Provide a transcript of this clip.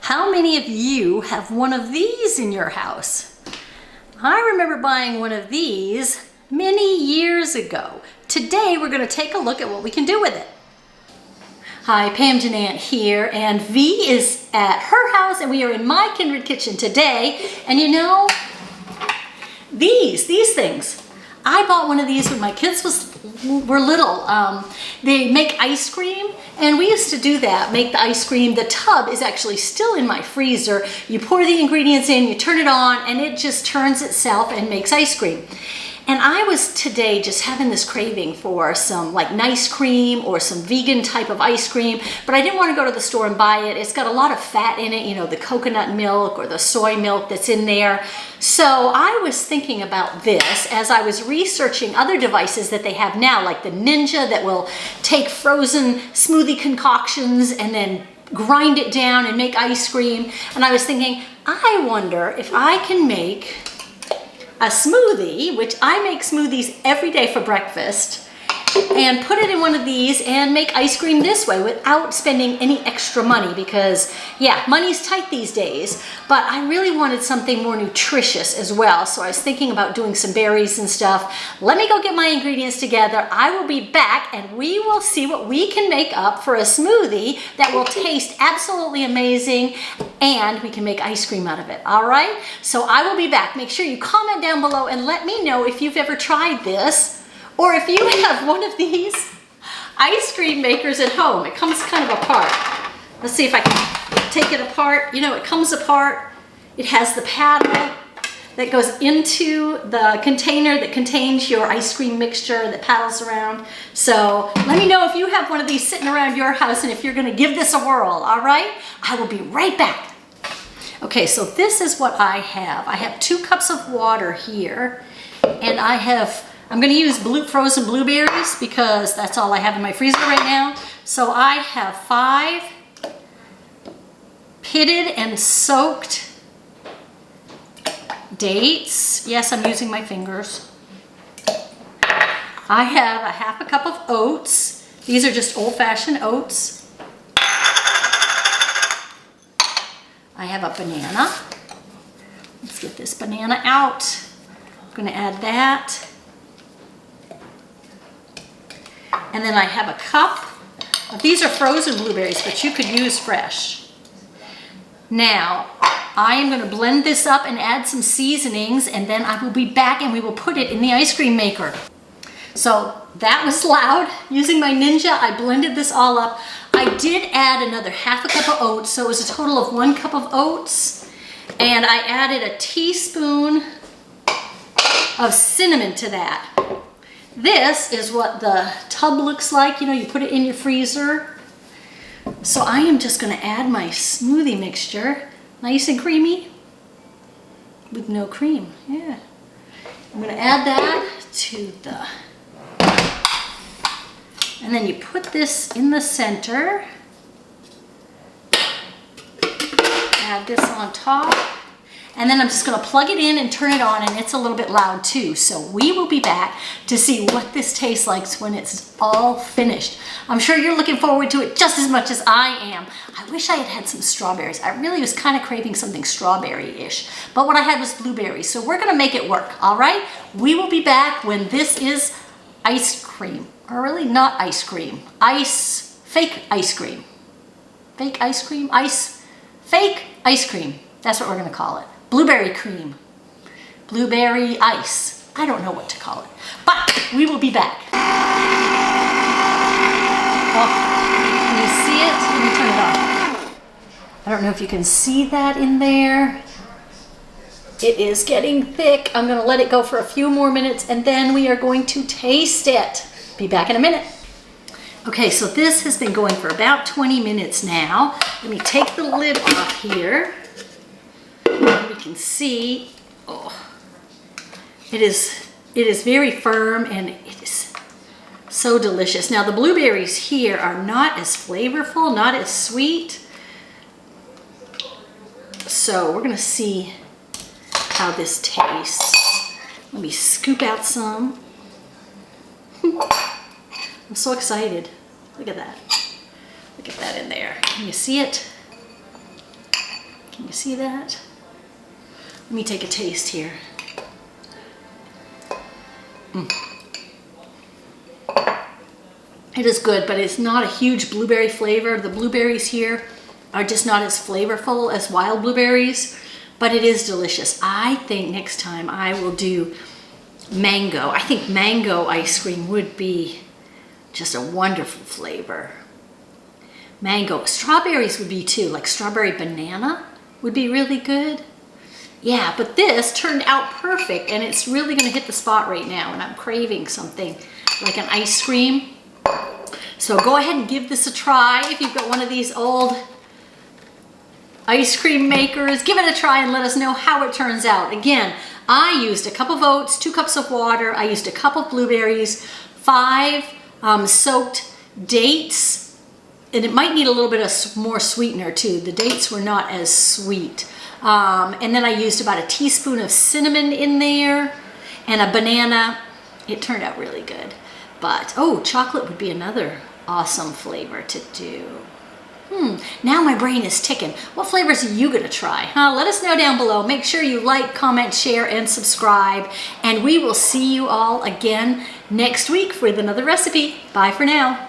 How many of you have one of these in your house? I remember buying one of these many years ago. Today we're going to take a look at what we can do with it. Hi, Pam Janant here, and V is at her house and we are in my kindred kitchen today. And you know, these things. I bought one of these when my kids were little. They make ice cream, and we used to do that, make the ice cream. The tub is actually still in my freezer. You pour the ingredients in, you turn it on, and it just turns itself and makes ice cream. And I was today just having this craving for some like nice cream or some vegan type of ice cream, but I didn't want to go to the store and buy it. It's got a lot of fat in it, you know, the coconut milk or the soy milk that's in there. So I was thinking about this as I was researching other devices that they have now, like the Ninja that will take frozen smoothie concoctions and then grind it down and make ice cream. And I was thinking, I wonder if I can make a smoothie, which I make smoothies every day for breakfast, and put it in one of these and make ice cream this way without spending any extra money because, yeah, money's tight these days, but I really wanted something more nutritious as well. So I was thinking about doing some berries and stuff. Let me go get my ingredients together. I will be back and we will see what we can make up for a smoothie that will taste absolutely amazing and we can make ice cream out of it. All right, so I will be back. Make sure you comment down below and let me know if you've ever tried this, or if you have one of these ice cream makers at home. It comes kind of apart. Let's see if I can take it apart. You know, it comes apart. It has the paddle that goes into the container that contains your ice cream mixture that paddles around. So let me know if you have one of these sitting around your house and if you're gonna give this a whirl, all right? I will be right back. Okay, so this is what I have. I have 2 cups of water here, and I'm gonna use frozen blueberries because that's all I have in my freezer right now. So I have 5 pitted and soaked dates. Yes, I'm using my fingers. I have a 1/2 cup of oats. These are just old-fashioned oats. I have a banana. Let's get this banana out. I'm gonna add that. And then I have a cup. These are frozen blueberries, but you could use fresh. Now, I am going to blend this up and add some seasonings, and then I will be back and we will put it in the ice cream maker. So that was loud. Using my Ninja, I blended this all up. I did add another 1/2 cup of oats, so it was a total of 1 cup of oats. And I added a teaspoon of cinnamon to that. This is what the tub looks like. You know, you put it in your freezer. So I am just going to add my smoothie mixture, nice and creamy, with no cream. Yeah. I'm going to add that to the, and then you put this in the center. Add this on top. And then I'm just gonna plug it in and turn it on, and it's a little bit loud too. So we will be back to see what this tastes like when it's all finished. I'm sure you're looking forward to it just as much as I am. I wish I had had some strawberries. I really was kind of craving something strawberry-ish, but what I had was blueberries. So we're gonna make it work, all right? We will be back when this is ice cream, or really not ice cream, fake ice cream. Fake ice cream, fake ice cream. That's what we're gonna call it. Blueberry cream, blueberry ice. I don't know what to call it, but we will be back. Oh, can you see it? Let me turn it off. I don't know if you can see that in there. It is getting thick. I'm gonna let it go for a few more minutes and then we are going to taste it. Be back in a minute. Okay, so this has been going for about 20 minutes now. Let me take the lid off here. We can see, oh, it is very firm and it is so delicious. Now the blueberries here are not as flavorful, not as sweet. So we're gonna see how this tastes. Let me scoop out some. I'm so excited. Look at that. Look at that in there. Can you see it? Can you see that? Let me take a taste here. It is good, but it's not a huge blueberry flavor. The blueberries here are just not as flavorful as wild blueberries, but it is delicious. I think next time I will do mango. I think mango ice cream would be just a wonderful flavor. Mango. Strawberries would be too, like strawberry banana would be really good. Yeah, but this turned out perfect, and it's really gonna hit the spot right now, and I'm craving something like an ice cream. So go ahead and give this a try. If you've got one of these old ice cream makers, give it a try and let us know how it turns out. Again, I used a cup of oats, 2 cups of water. I used a cup of blueberries, 5 soaked dates, and it might need a little bit of more sweetener too. The dates were not as sweet. And then I used about a teaspoon of cinnamon in there and a banana. It turned out really good. But, oh, chocolate would be another awesome flavor to do. Now my brain is ticking. What flavors are you gonna try? Let us know down below. Make sure you like, comment, share, and subscribe. And we will see you all again next week with another recipe. Bye for now.